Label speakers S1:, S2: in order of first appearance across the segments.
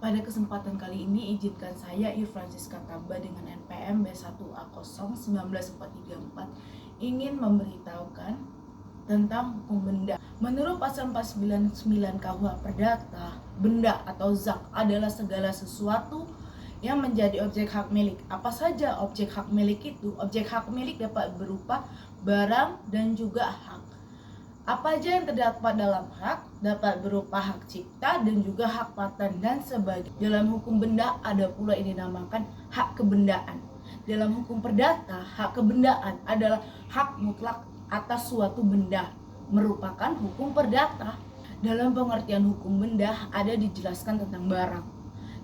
S1: Pada kesempatan kali ini, izinkan saya, Francisca Taba dengan NPM B1A01944 ingin memberitahukan tentang hukum benda. Menurut pasal 499 KUH Perdata, benda atau zat adalah segala sesuatu yang menjadi objek hak milik. Apa saja objek hak milik itu? Objek hak milik dapat berupa barang dan juga hak. Apa aja yang terdapat dalam hak dapat berupa hak cipta dan juga hak paten dan sebagainya. Dalam hukum benda ada pula yang dinamakan hak kebendaan. Dalam hukum perdata, hak kebendaan adalah hak mutlak atas suatu benda, merupakan hukum perdata. Dalam pengertian hukum benda ada dijelaskan tentang barang.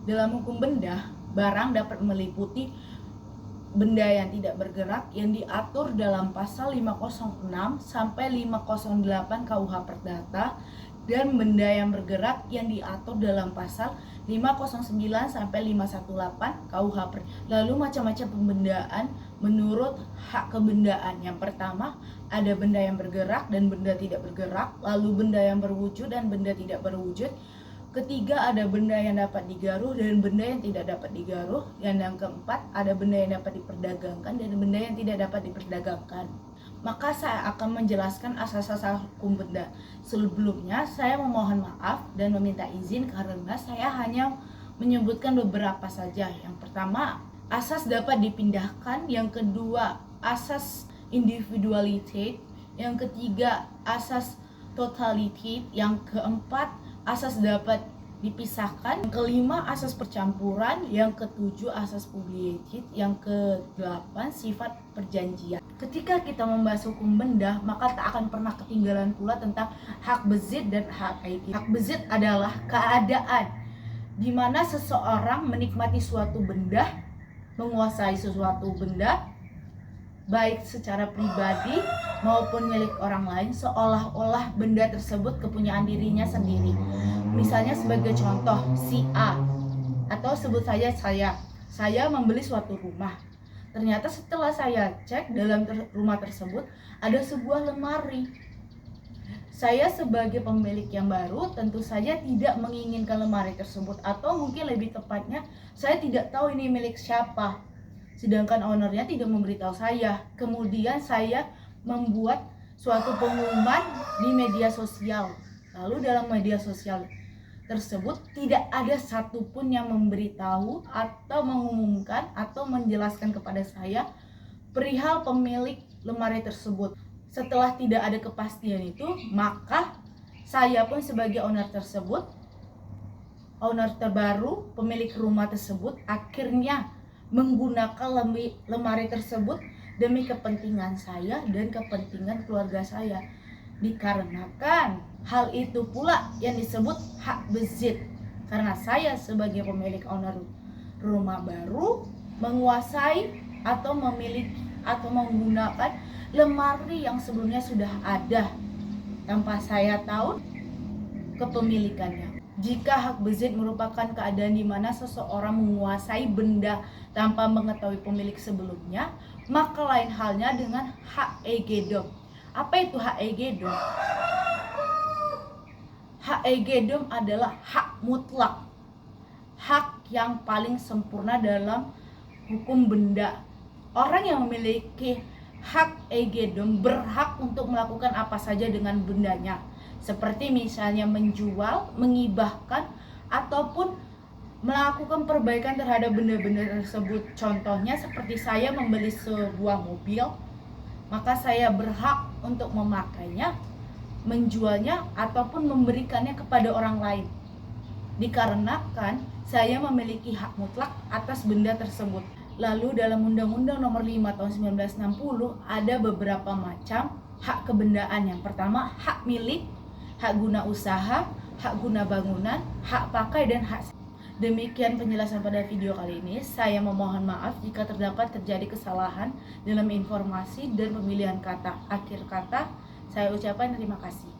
S1: Dalam hukum benda, barang dapat meliputi benda yang tidak bergerak yang diatur dalam pasal 506 sampai 508 KUH Perdata dan benda yang bergerak yang diatur dalam pasal 509 sampai 518 KUH Perdata. Lalu macam-macam pembendaan menurut hak kebendaan. Yang pertama, ada benda yang bergerak dan benda tidak bergerak, lalu benda yang berwujud dan benda tidak berwujud. Ketiga, ada benda yang dapat digaruh dan benda yang tidak dapat digaruh. Dan yang keempat, ada benda yang dapat diperdagangkan dan benda yang tidak dapat diperdagangkan. Maka saya akan menjelaskan asas-asas hukum benda. Sebelumnya, saya memohon maaf dan meminta izin karena saya hanya menyebutkan beberapa saja. Yang pertama, asas dapat dipindahkan. Yang kedua, asas individuality. Yang ketiga, asas totality. Yang keempat, asas dapat dipisahkan. Yang kelima, asas percampuran. Yang ketujuh, asas publicity. Yang kedelapan, sifat perjanjian. Ketika kita membahas hukum benda, maka tak akan pernah ketinggalan pula tentang hak bezit dan hak aiki. Hak bezit adalah keadaan di mana seseorang menikmati suatu benda, menguasai sesuatu benda, baik secara pribadi maupun milik orang lain, seolah-olah benda tersebut kepunyaan dirinya sendiri. Misalnya sebagai contoh, si A, atau sebut saja saya membeli suatu rumah. Ternyata setelah saya cek dalam rumah tersebut ada sebuah lemari. Saya sebagai pemilik yang baru tentu saja tidak menginginkan lemari tersebut, atau mungkin lebih tepatnya saya tidak tahu ini milik siapa. Sedangkan ownernya tidak memberitahu saya. Kemudian saya membuat suatu pengumuman di media sosial. Lalu dalam media sosial tersebut tidak ada satupun yang memberitahu atau mengumumkan atau menjelaskan kepada saya perihal pemilik lemari tersebut. Setelah tidak ada kepastian itu, maka saya pun sebagai owner tersebut, owner terbaru, pemilik rumah tersebut, akhirnya menggunakan lemari tersebut demi kepentingan saya dan kepentingan keluarga saya. Dikarenakan hal itu pula yang disebut hak bezit, karena saya sebagai pemilik owner rumah baru menguasai atau memiliki atau menggunakan lemari yang sebelumnya sudah ada tanpa saya tahu kepemilikannya. Jika hak bezit merupakan keadaan di mana seseorang menguasai benda tanpa mengetahui pemilik sebelumnya, maka lain halnya dengan hak egedom. Apa itu hak egedom? Hak egedom adalah hak mutlak, hak yang paling sempurna dalam hukum benda. Orang yang memiliki hak egedom berhak untuk melakukan apa saja dengan bendanya, seperti misalnya menjual, mengibahkan, ataupun melakukan perbaikan terhadap benda-benda tersebut. Contohnya seperti saya membeli sebuah mobil, maka saya berhak untuk memakainya, menjualnya, ataupun memberikannya kepada orang lain. Dikarenakan saya memiliki hak mutlak atas benda tersebut. Lalu dalam Undang-Undang Nomor 5 Tahun 1960 ada beberapa macam hak kebendaan. Yang pertama, hak milik, hak guna usaha, hak guna bangunan, hak pakai, dan hak. Demikian penjelasan pada video kali ini. Saya memohon maaf jika terdapat terjadi kesalahan dalam informasi dan pemilihan kata. Akhir kata, saya ucapkan terima kasih.